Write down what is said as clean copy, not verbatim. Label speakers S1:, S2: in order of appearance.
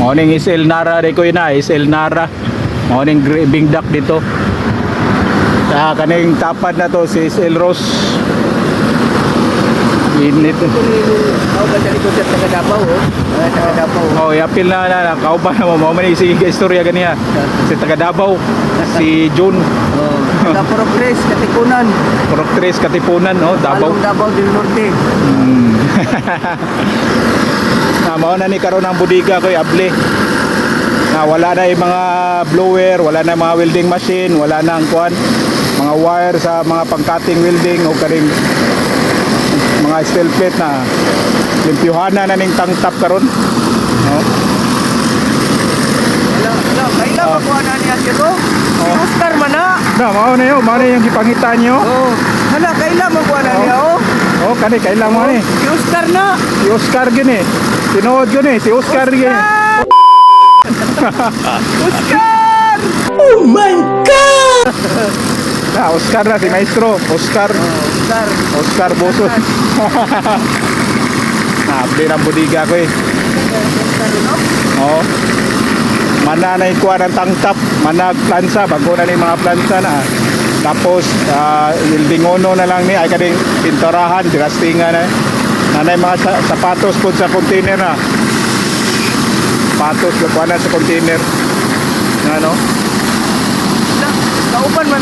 S1: Morning is El Nara de ko na, is El Nara. Morning graving duck dito. Sa kaning tapad na to si El Ros. Init.
S2: Ako ba dali ko sa Tagadabaw, oh? Tagadabaw.
S1: Oh, yapil na kauban mo mo man sige istorya ganiya. Si taga Davao, si June.
S2: Oh. Sa Progress, Katipunan.
S1: Proctres Katipunan, no, Davao.
S2: Along Davao del Norte.
S1: Mao na ni karon ang budiga ko able. Na wala na yung mga blower, wala na yung mga welding machine, wala na ang kuan, mga wire sa mga pang-cutting welding o karing mga steel plate na limpyuhana na ning tangtap karon. No?
S2: Kailan makuha na niya siro? Si Oscar man na.
S1: Na mao na yo, mao na yung gipangitan nyo.
S2: Oh. Hala, kailan makuha na niya, oh?
S1: Oh, kani kailan mo ni?
S2: Si Oscar na.
S1: Si Oscar gini. Tinuod gini, si Oscar gini.
S2: Oscar! Oh my God!
S1: Na Oscar na si Maestro, Oscar.
S2: Oscar.
S1: Oscar Boso. Able na budiga ko eh.
S2: Oscar, no?
S1: Oo. Mana na ikuha ng tangtap, mana plansa, bago na ni mga plansa na. Tapos, welding uno na lang ni, ay kading pinturahan, dirastingan na. Nanay mga sapatos po sa container na. Sapatos, lakuan na sa container. Ano?
S2: Kauban man.